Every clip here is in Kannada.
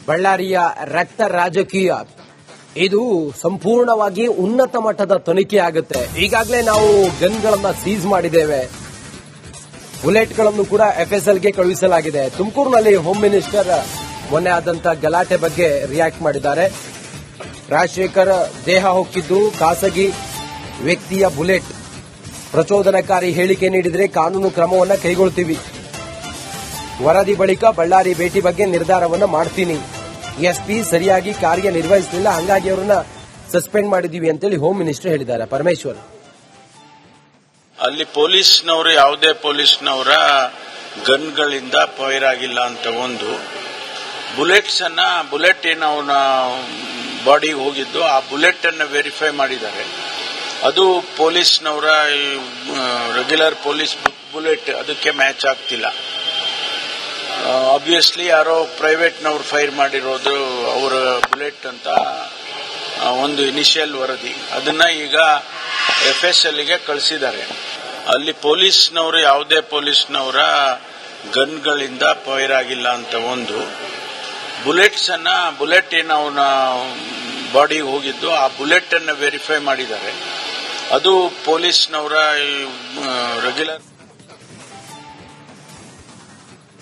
ಬಳ್ಳಾರಿಯ ರಕ್ತ ರಾಜಕೀಯ ಇದು ಸಂಪೂರ್ಣವಾಗಿ ಉನ್ನತ ಮಟ್ಟದ ತನಿಖೆ ಆಗುತ್ತೆ. ಈಗಾಗಲೇ ನಾವು ಗನ್ಗಳನ್ನ ಸೀಸ್ ಮಾಡಿದ್ದೇವೆ, ಬುಲೆಟ್ಗಳನ್ನು ಕೂಡ ಎಫ್ಎಸ್ಎಲ್ಗೆ ಕಳುಹಿಸಲಾಗಿದೆ. ತುಮಕೂರಿನಲ್ಲಿ ಹೋಮ್ ಮಿನಿಸ್ಟರ್ ಮೊನ್ನೆ ಆದಂತ ಗಲಾಟೆ ಬಗ್ಗೆ ರಿಯಾಕ್ಟ್ ಮಾಡಿದ್ದಾರೆ. ರಾಜಶೇಖರ್ ದೇಹ ಹೊಕ್ಕಿದ್ದು ಖಾಸಗಿ ವ್ಯಕ್ತಿಯ ಬುಲೆಟ್, ಪ್ರಚೋದನಕಾರಿ ಹೇಳಿಕೆ ನೀಡಿದರೆ ಕಾನೂನು ಕ್ರಮವನ್ನು ಕೈಗೊಳ್ತೀವಿ. ವರದಿ ಬಳಿಕ ಬಳ್ಳಾರಿ ಭೇಟಿ ಬಗ್ಗೆ ನಿರ್ಧಾರವನ್ನು ಮಾಡ್ತೀನಿ. ಎಸ್ಪಿ ಸರಿಯಾಗಿ ಕಾರ್ಯನಿರ್ವಹಿಸಲಿಲ್ಲ, ಹಂಗಾಗಿ ಅವರನ್ನ ಸಸ್ಪೆಂಡ್ ಮಾಡಿದೀವಿ ಅಂತೇಳಿ ಹೋಮ್ ಮಿನಿಸ್ಟರ್ ಹೇಳಿದ್ದಾರೆ. ಪರಮೇಶ್ವರ್, ಅಲ್ಲಿ ಪೊಲೀಸ್ನವರು ಯಾವುದೇ ಪೊಲೀಸ್ನವರ ಗನ್ಗಳಿಂದ ಫೈರ್ ಆಗಿಲ್ಲ ಅಂತ ಒಂದು, ಬುಲೆಟ್ ಏನು ಅವನ ಬಾಡಿಗೆ ಹೋಗಿದ್ದು ಆ ಬುಲೆಟ್ ಅನ್ನು ವೆರಿಫೈ ಮಾಡಿದ್ದಾರೆ. ಅದು ಪೊಲೀಸ್ನವರ ರೆಗ್ಯುಲರ್ ಪೊಲೀಸ್ ಬುಲೆಟ್ ಅದಕ್ಕೆ ಮ್ಯಾಚ್ ಆಗ್ತಿಲ್ಲ. ಆಬ್ವಿಯಸ್ಲಿ ಯಾರೋ ಪ್ರೈವೇಟ್ನವ್ರು ಫೈರ್ ಮಾಡಿರೋದು ಅವರ ಬುಲೆಟ್ ಅಂತ ಒಂದು ಇನಿಷಿಯಲ್ ವರದಿ, ಅದನ್ನ ಈಗ ಎಫ್ಎಸ್ಎಲ್ಗೆ ಕಳಿಸಿದ್ದಾರೆ. ಅಲ್ಲಿ ಪೊಲೀಸ್ನವರು ಯಾವುದೇ ಪೊಲೀಸ್ನವರ ಗನ್ಗಳಿಂದ ಫೈರ್ ಆಗಿಲ್ಲ ಅಂತ ಒಂದು, ಬುಲೆಟ್ ಏನು ಅವನ ಬಾಡಿಗೆ ಹೋಗಿದ್ದು ಆ ಬುಲೆಟ್ ಅನ್ನು ವೆರಿಫೈ ಮಾಡಿದ್ದಾರೆ. ಅದು ಪೊಲೀಸ್ನವರ ರೆಗ್ಯುಲರ್.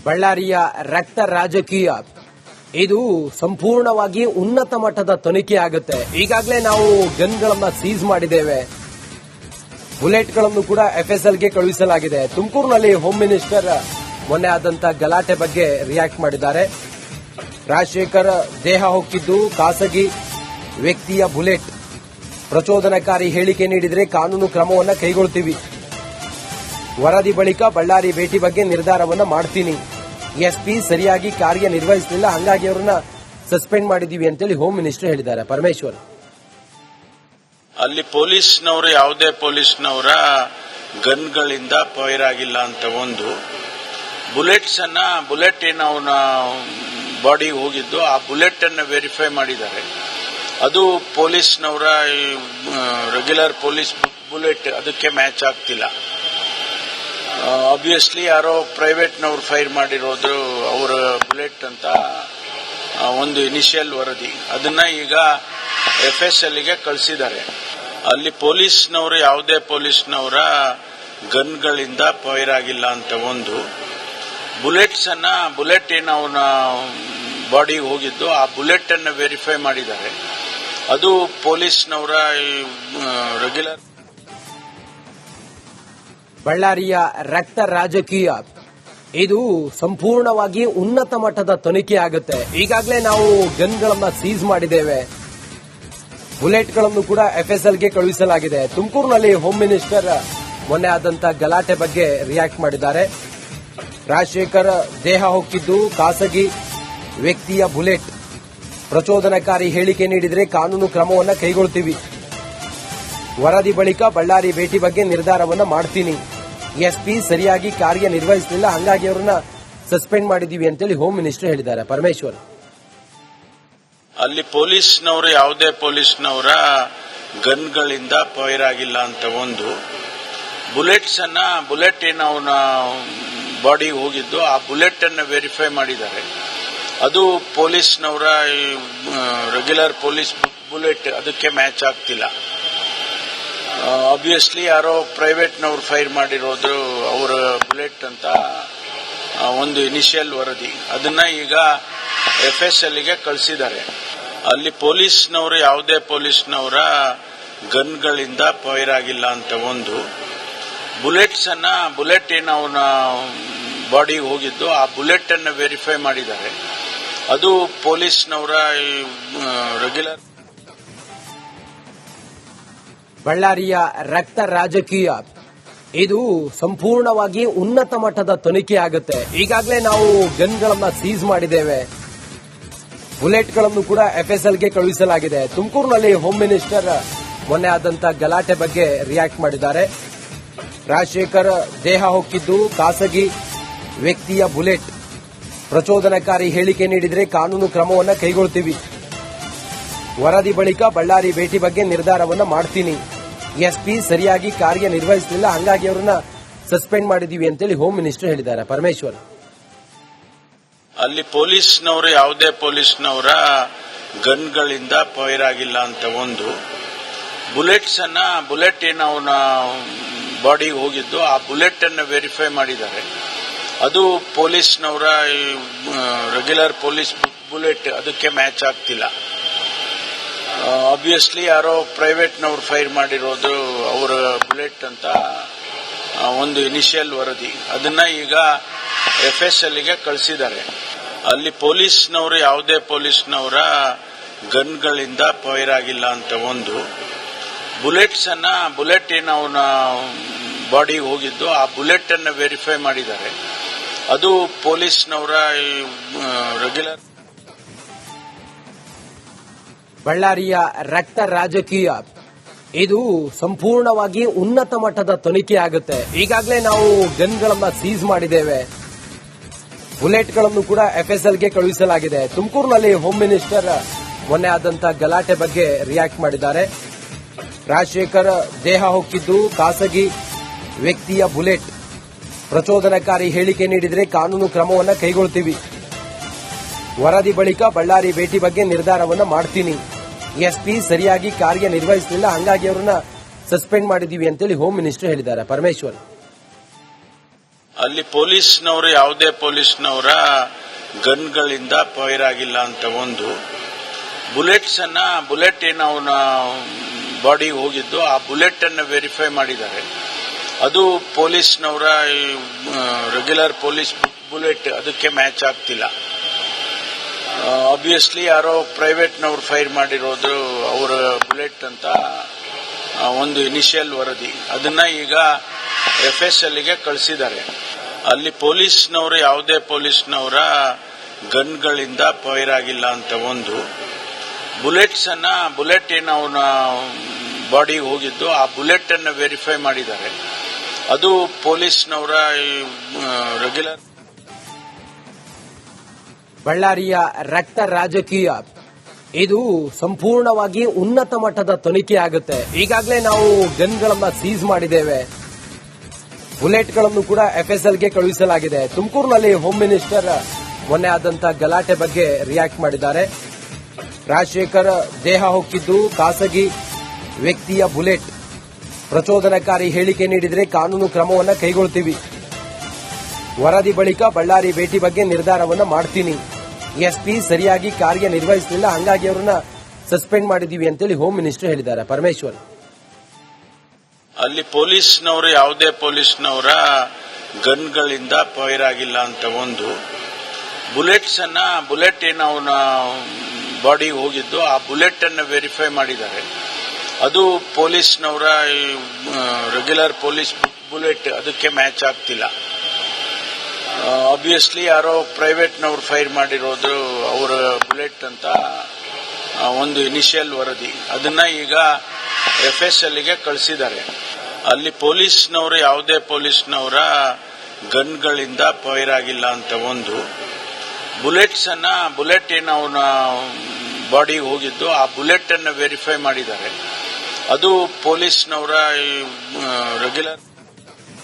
ಬಳ್ಳಾರಿಯ ರಕ್ತ ರಾಜಕೀಯ ಇದು ಸಂಪೂರ್ಣವಾಗಿ ಉನ್ನತ ಮಟ್ಟದ ತನಿಖೆ ಆಗುತ್ತೆ. ಈಗಾಗಲೇ ನಾವು ಗನ್ಗಳನ್ನ ಸೀಸ್ ಮಾಡಿದ್ದೇವೆ, ಬುಲೆಟ್ಗಳನ್ನು ಕೂಡ ಎಫ್ಎಸ್ಎಲ್ಗೆ ಕಳುಹಿಸಲಾಗಿದೆ. ತುಮಕೂರಿನಲ್ಲಿ ಹೋಮ್ ಮಿನಿಸ್ಟರ್ ಮೊನ್ನೆ ಆದಂತ ಗಲಾಟೆ ಬಗ್ಗೆ ರಿಯಾಕ್ಟ್ ಮಾಡಿದ್ದಾರೆ. ರಾಜಶೇಖರ್ ದೇಹ ಹೊಕ್ಕಿದ್ದು ಖಾಸಗಿ ವ್ಯಕ್ತಿಯ ಬುಲೆಟ್, ಪ್ರಚೋದನಕಾರಿ ಹೇಳಿಕೆ ನೀಡಿದರೆ ಕಾನೂನು ಕ್ರಮವನ್ನು ಕೈಗೊಳ್ತೀವಿ. ವರದಿ ಬಳಿಕ ಬಳ್ಳಾರಿ ಭೇಟಿ ಬಗ್ಗೆ ನಿರ್ಧಾರವನ್ನು ಮಾಡ್ತೀನಿ. ಎಸ್ಪಿ ಸರಿಯಾಗಿ ಕಾರ್ಯನಿರ್ವಹಿಸಲಿಲ್ಲ, ಹಂಗಾಗಿ ಅವರನ್ನ ಸಸ್ಪೆಂಡ್ ಮಾಡಿದೀವಿ ಅಂತೇಳಿ ಹೋಮ್ ಮಿನಿಸ್ಟರ್ ಹೇಳಿದ್ದಾರೆ. ಪರಮೇಶ್ವರ್, ಅಲ್ಲಿ ಪೊಲೀಸ್ನವರು ಯಾವುದೇ ಪೊಲೀಸ್ನವರ ಗನ್ಗಳಿಂದ ಫೈರ್ ಆಗಿಲ್ಲ ಅಂತ ಒಂದು, ಬುಲೆಟ್ ಏನು ಅವನ ಬಾಡಿಗೆ ಹೋಗಿದ್ದು ಆ ಬುಲೆಟ್ ಅನ್ನು ವೆರಿಫೈ ಮಾಡಿದ್ದಾರೆ. ಅದು ಪೊಲೀಸ್ನವರ ರೆಗ್ಯುಲರ್ ಪೊಲೀಸ್ ಬುಲೆಟ್ ಅದಕ್ಕೆ ಮ್ಯಾಚ್ ಆಗ್ತಿಲ್ಲ. ಆಬ್ವಿಯಸ್ಲಿ ಯಾರೋ ಪ್ರೈವೇಟ್ನವ್ರು ಫೈರ್ ಮಾಡಿರೋದು ಅವರ ಬುಲೆಟ್ ಅಂತ ಒಂದು ಇನಿಷಿಯಲ್ ವರದಿ, ಅದನ್ನ ಈಗ ಎಫ್ಎಸ್ಎಲ್ಗೆ ಕಳಿಸಿದ್ದಾರೆ. ಅಲ್ಲಿ ಪೊಲೀಸ್ನವರು ಯಾವುದೇ ಪೊಲೀಸ್ನವರ ಗನ್ಗಳಿಂದ ಫೈರ್ ಆಗಿಲ್ಲ ಅಂತ ಒಂದು, ಬುಲೆಟ್ ಏನು ಅವನ ಬಾಡಿಗೆ ಹೋಗಿದ್ದು ಆ ಬುಲೆಟ್ ಅನ್ನು ವೆರಿಫೈ ಮಾಡಿದ್ದಾರೆ. ಅದು ಪೊಲೀಸ್ನವರ ರೆಗ್ಯುಲರ್. ಬಳ್ಳಾರಿಯ ರಕ್ತ ರಾಜಕೀಯ ಇದು ಸಂಪೂರ್ಣವಾಗಿ ಉನ್ನತ ಮಟ್ಟದ ತನಿಖೆ ಆಗುತ್ತೆ. ಈಗಾಗಲೇ ನಾವು ಗನ್ಗಳನ್ನ ಸೀಸ್ ಮಾಡಿದ್ದೇವೆ, ಬುಲೆಟ್ಗಳನ್ನು ಕೂಡ ಎಫ್ಎಸ್ಎಲ್ಗೆ ಕಳುಹಿಸಲಾಗಿದೆ. ತುಮಕೂರಿನಲ್ಲಿ ಹೋಮ್ ಮಿನಿಸ್ಟರ್ ಮೊನ್ನೆ ಆದಂತ ಗಲಾಟೆ ಬಗ್ಗೆ ರಿಯಾಕ್ಟ್ ಮಾಡಿದ್ದಾರೆ. ರಾಜಶೇಖರ್ ದೇಹ ಹೊಕ್ಕಿದ್ದು ಖಾಸಗಿ ವ್ಯಕ್ತಿಯ ಬುಲೆಟ್, ಪ್ರಚೋದನಕಾರಿ ಹೇಳಿಕೆ ನೀಡಿದರೆ ಕಾನೂನು ಕ್ರಮವನ್ನು ಕೈಗೊಳ್ತೀವಿ. ವರದಿ ಬಳಿಕ ಬಳ್ಳಾರಿ ಭೇಟಿ ಬಗ್ಗೆ ನಿರ್ಧಾರವನ್ನು ಮಾಡ್ತೀನಿ. ಎಸ್ಪಿ ಸರಿಯಾಗಿ ಕಾರ್ಯನಿರ್ವಹಿಸಲಿಲ್ಲ, ಹಂಗಾಗಿ ಅವರನ್ನ ಸಸ್ಪೆಂಡ್ ಮಾಡಿದೀವಿ ಅಂತೇಳಿ ಹೋಮ್ ಮಿನಿಸ್ಟರ್ ಹೇಳಿದ್ದಾರೆ. ಪರಮೇಶ್ವರ್, ಅಲ್ಲಿ ಪೊಲೀಸ್ನವರು ಯಾವುದೇ ಪೊಲೀಸ್ನವರ ಗನ್ಗಳಿಂದ ಫೈರ್ ಆಗಿಲ್ಲ ಅಂತ ಒಂದು, ಬುಲೆಟ್ ಏನು ಅವನ ಬಾಡಿಗೆ ಹೋಗಿದ್ದು ಆ ಬುಲೆಟ್ ಅನ್ನು ವೆರಿಫೈ ಮಾಡಿದ್ದಾರೆ. ಅದು ಪೊಲೀಸ್ನವರ ರೆಗ್ಯುಲರ್ ಪೊಲೀಸ್ ಬುಲೆಟ್ ಅದಕ್ಕೆ ಮ್ಯಾಚ್ ಆಗ್ತಿಲ್ಲ. ಆಬ್ವಿಯಸ್ಲಿ ಯಾರೋ ಪ್ರೈವೇಟ್ನವ್ರು ಫೈರ್ ಮಾಡಿರೋದು ಅವರ ಬುಲೆಟ್ ಅಂತ ಒಂದು ಇನಿಷಿಯಲ್ ವರದಿ, ಅದನ್ನ ಈಗ ಎಫ್ಎಸ್ಎಲ್ಗೆ ಕಳಿಸಿದ್ದಾರೆ. ಅಲ್ಲಿ ಪೊಲೀಸ್ನವರು ಯಾವುದೇ ಪೊಲೀಸ್ನವರ ಗನ್ಗಳಿಂದ ಫೈರ್ ಆಗಿಲ್ಲ ಅಂತ ಒಂದು, ಬುಲೆಟ್ ಏನು ಅವನ ಬಾಡಿಗೆ ಹೋಗಿದ್ದು ಆ ಬುಲೆಟ್ ಅನ್ನು ವೆರಿಫೈ ಮಾಡಿದ್ದಾರೆ. ಅದು ಪೊಲೀಸ್ನವರ ರೆಗ್ಯುಲರ್. ಬಳ್ಳಾರಿಯ ರಕ್ತ ರಾಜಕೀಯ ಇದು ಸಂಪೂರ್ಣವಾಗಿ ಉನ್ನತ ಮಟ್ಟದ ತನಿಖೆ ಆಗುತ್ತೆ. ಈಗಾಗಲೇ ನಾವು ಗನ್ಗಳನ್ನ ಸೀಸ್ ಮಾಡಿದ್ದೇವೆ, ಬುಲೆಟ್ಗಳನ್ನು ಕೂಡ ಎಫ್ಎಸ್ಎಲ್ಗೆ ಕಳುಹಿಸಲಾಗಿದೆ. ತುಮಕೂರಿನಲ್ಲಿ ಹೋಮ್ ಮಿನಿಸ್ಟರ್ ಮೊನ್ನೆ ಆದಂತ ಗಲಾಟೆ ಬಗ್ಗೆ ರಿಯಾಕ್ಟ್ ಮಾಡಿದ್ದಾರೆ. ರಾಜಶೇಖರ್ ದೇಹ ಹೊಕ್ಕಿದ್ದು ಖಾಸಗಿ ವ್ಯಕ್ತಿಯ ಬುಲೆಟ್, ಪ್ರಚೋದನಕಾರಿ ಹೇಳಿಕೆ ನೀಡಿದರೆ ಕಾನೂನು ಕ್ರಮವನ್ನು ಕೈಗೊಳ್ತೀವಿ. ವರದಿ ಬಳಿಕ ಬಳ್ಳಾರಿ ಭೇಟಿ ಬಗ್ಗೆ ನಿರ್ಧಾರವನ್ನು ಮಾಡ್ತೀನಿ. ಎಸ್ಪಿ ಸರಿಯಾಗಿ ಕಾರ್ಯನಿರ್ವಹಿಸಲಿಲ್ಲ, ಹಂಗಾಗಿ ಅವರನ್ನ ಸಸ್ಪೆಂಡ್ ಮಾಡಿದೀವಿ ಅಂತೇಳಿ ಹೋಮ್ ಮಿನಿಸ್ಟರ್ ಹೇಳಿದ್ದಾರೆ. ಪರಮೇಶ್ವರ್, ಅಲ್ಲಿ ಪೊಲೀಸ್ನವರು ಯಾವುದೇ ಪೊಲೀಸ್ನವರ ಗನ್ಗಳಿಂದ ಫೈರ್ ಆಗಿಲ್ಲ ಅಂತ ಒಂದು. ಬುಲೆಟ್ ಏನು ಅವನ ಬಾಡಿಗೆ ಹೋಗಿದ್ದು ಆ ಬುಲೆಟ್ ಅನ್ನು ವೆರಿಫೈ ಮಾಡಿದ್ದಾರೆ. ಅದು ಪೊಲೀಸ್ನವರ ರೆಗ್ಯುಲರ್ ಪೊಲೀಸ್ ಬುಲೆಟ್ ಅದಕ್ಕೆ ಮ್ಯಾಚ್ ಆಗ್ತಿಲ್ಲ. ಆಬ್ವಿಯಸ್ಲಿ ಯಾರೋ ಪ್ರೈವೇಟ್ನವ್ರು ಫೈರ್ ಮಾಡಿರೋದು ಅವರ ಬುಲೆಟ್ ಅಂತ ಒಂದು ಇನಿಷಿಯಲ್ ವರದಿ. ಅದನ್ನ ಈಗ FSLಗೆ ಕಳಿಸಿದ್ದಾರೆ. ಅಲ್ಲಿ ಪೊಲೀಸ್ನವರು ಯಾವುದೇ ಪೊಲೀಸ್ನವರ ಗನ್ಗಳಿಂದ ಫೈರ್ ಆಗಿಲ್ಲ ಅಂತ ಒಂದು. ಬುಲೆಟ್ ಏನು ಅವನ ಬಾಡಿಗೆ ಹೋಗಿದ್ದು ಆ ಬುಲೆಟ್ ಅನ್ನು ವೆರಿಫೈ ಮಾಡಿದ್ದಾರೆ. ಅದು ಪೊಲೀಸ್ನವರ ರೆಗ್ಯುಲರ್. ಬಳ್ಳಾರಿಯ ರಕ್ತ ರಾಜಕೀಯ ಇದು ಸಂಪೂರ್ಣವಾಗಿ ಉನ್ನತ ಮಟ್ಟದ ತನಿಖೆ ಆಗುತ್ತೆ. ಈಗಾಗಲೇ ನಾವು ಗನ್ಗಳನ್ನ ಸೀಸ್ ಮಾಡಿದ್ದೇವೆ, ಬುಲೆಟ್ಗಳನ್ನು ಕೂಡ FSLಗೆ ಕಳುಹಿಸಲಾಗಿದೆ. ತುಮಕೂರಿನಲ್ಲಿ ಹೋಮ್ ಮಿನಿಸ್ಟರ್ ಮೊನ್ನೆ ಆದಂತ ಗಲಾಟೆ ಬಗ್ಗೆ ರಿಯಾಕ್ಟ್ ಮಾಡಿದ್ದಾರೆ. ರಾಜಶೇಖರ್ ದೇಹ ಹೊಕ್ಕಿದ್ದು ಖಾಸಗಿ ವ್ಯಕ್ತಿಯ ಬುಲೆಟ್, ಪ್ರಚೋದನಕಾರಿ ಹೇಳಿಕೆ ನೀಡಿದರೆ ಕಾನೂನು ಕ್ರಮವನ್ನು ಕೈಗೊಳ್ತೀವಿ, ವರದಿ ಬಳಿಕ ಬಳ್ಳಾರಿ ಭೇಟಿ ಬಗ್ಗೆ ನಿರ್ಧಾರವನ್ನ ಮಾಡ್ತೀನಿ, SP ಸರಿಯಾಗಿ ಕಾರ್ಯನಿರ್ವಹಿಸಲಿಲ್ಲ, ಹಂಗಾಗಿ ಅವರನ್ನ ಸಸ್ಪೆಂಡ್ ಮಾಡಿದೀವಿ ಅಂತೇಳಿ ಹೋಮ್ ಮಿನಿಸ್ಟರ್ ಹೇಳಿದ್ದಾರೆ. ಪರಮೇಶ್ವರ್, ಅಲ್ಲಿ ಪೊಲೀಸ್ನವರು ಯಾವುದೇ ಪೊಲೀಸ್ನವರ ಗನ್ಗಳಿಂದ ಫೈರ್ ಆಗಿಲ್ಲ ಅಂತ ಒಂದು. ಬುಲೆಟ್ ಏನು ಅವನ ಬಾಡಿಗೆ ಹೋಗಿದ್ದು ಆ ಬುಲೆಟ್ ಅನ್ನು ವೆರಿಫೈ ಮಾಡಿದ್ದಾರೆ. ಅದು ಪೊಲೀಸ್ನವರ ರೆಗ್ಯುಲರ್ ಪೊಲೀಸ್ ಬುಲೆಟ್ ಅದಕ್ಕೆ ಮ್ಯಾಚ್ ಆಗ್ತಿಲ್ಲ. ಆಬ್ವಿಯಸ್ಲಿ ಯಾರೋ ಪ್ರೈವೇಟ್ನವ್ರು ಫೈರ್ ಮಾಡಿರೋದು ಅವರ ಬುಲೆಟ್ ಅಂತ ಒಂದು ಇನಿಷಿಯಲ್ ವರದಿ. ಅದನ್ನ ಈಗ FSLಗೆ ಕಳಿಸಿದ್ದಾರೆ. ಅಲ್ಲಿ ಪೊಲೀಸ್ನವರು ಯಾವುದೇ ಪೊಲೀಸ್ನವರ ಗನ್ಗಳಿಂದ ಫೈರ್ ಆಗಿಲ್ಲ ಅಂತ ಒಂದು. ಬುಲೆಟ್ ಏನು ಅವನ ಬಾಡಿಗೆ ಹೋಗಿದ್ದು ಆ ಬುಲೆಟ್ ಅನ್ನು ವೆರಿಫೈ ಮಾಡಿದ್ದಾರೆ. ಅದು ಪೊಲೀಸ್ನವರ ರೆಗ್ಯುಲರ್. ಬಳ್ಳಾರಿಯ ರಕ್ತ ರಾಜಕೀಯ ಇದು ಸಂಪೂರ್ಣವಾಗಿ ಉನ್ನತ ಮಟ್ಟದ ತನಿಖೆ ಆಗುತ್ತೆ. ಈಗಾಗಲೇ ನಾವು ಗನ್ಗಳನ್ನ ಸೀಸ್ ಮಾಡಿದ್ದೇವೆ, ಬುಲೆಟ್ಗಳನ್ನು ಕೂಡ FSLಗೆ ಕಳುಹಿಸಲಾಗಿದೆ. ತುಮಕೂರಿನಲ್ಲಿ ಹೋಮ್ ಮಿನಿಸ್ಟರ್ ಮೊನ್ನೆ ಆದಂತ ಗಲಾಟೆ ಬಗ್ಗೆ ರಿಯಾಕ್ಟ್ ಮಾಡಿದ್ದಾರೆ. ರಾಜಶೇಖರ್ ದೇಹ ಹೊಕ್ಕಿದ್ದು ಖಾಸಗಿ ವ್ಯಕ್ತಿಯ ಬುಲೆಟ್, ಪ್ರಚೋದನಕಾರಿ ಹೇಳಿಕೆ ನೀಡಿದರೆ ಕಾನೂನು ಕ್ರಮವನ್ನು ಕೈಗೊಳ್ತೀವಿ, ವರದಿ ಬಳಿಕ ಬಳ್ಳಾರಿ ಭೇಟಿ ಬಗ್ಗೆ ನಿರ್ಧಾರವನ್ನ ಮಾಡ್ತೀನಿ, SP ಸರಿಯಾಗಿ ಕಾರ್ಯನಿರ್ವಹಿಸಲಿಲ್ಲ, ಹಂಗಾಗಿ ಅವರನ್ನ ಸಸ್ಪೆಂಡ್ ಮಾಡಿದೀವಿ ಅಂತೇಳಿ ಹೋಮ್ ಮಿನಿಸ್ಟರ್ ಹೇಳಿದ್ದಾರೆ. ಪರಮೇಶ್ವರ್, ಅಲ್ಲಿ ಪೊಲೀಸ್ನವರು ಯಾವುದೇ ಪೊಲೀಸ್ನವರ ಗನ್ಗಳಿಂದ ಫೈರ್ ಆಗಿಲ್ಲ ಅಂತ ಒಂದು. ಬುಲೆಟ್ ಏನು ಅವನ ಬಾಡಿಗೆ ಹೋಗಿದ್ದು ಆ ಬುಲೆಟ್ ಅನ್ನು ವೆರಿಫೈ ಮಾಡಿದ್ದಾರೆ. ಅದು ಪೊಲೀಸ್ನವರ ರೆಗ್ಯುಲರ್ ಪೊಲೀಸ್ ಬುಲೆಟ್ ಅದಕ್ಕೆ ಮ್ಯಾಚ್ ಆಗ್ತಿಲ್ಲ. ಆಬ್ವಿಯಸ್ಲಿ ಯಾರೋ ಪ್ರೈವೇಟ್ನವ್ರು ಫೈರ್ ಮಾಡಿರೋದು ಅವರ ಬುಲೆಟ್ ಅಂತ ಒಂದು ಇನಿಷಿಯಲ್ ವರದಿ. ಅದನ್ನ ಈಗ FSLಗೆ ಕಳಿಸಿದ್ದಾರೆ. ಅಲ್ಲಿ ಪೊಲೀಸ್ನವರು ಯಾವುದೇ ಪೊಲೀಸ್ನವರ ಗನ್ಗಳಿಂದ ಫೈರ್ ಆಗಿಲ್ಲ ಅಂತ ಒಂದು. ಬುಲೆಟ್ ಏನು ಅವನ ಬಾಡಿಗೆ ಹೋಗಿದ್ದು ಆ ಬುಲೆಟ್ ಅನ್ನು ವೆರಿಫೈ ಮಾಡಿದ್ದಾರೆ. ಅದು ಪೊಲೀಸ್ನವರ ರೆಗ್ಯುಲರ್.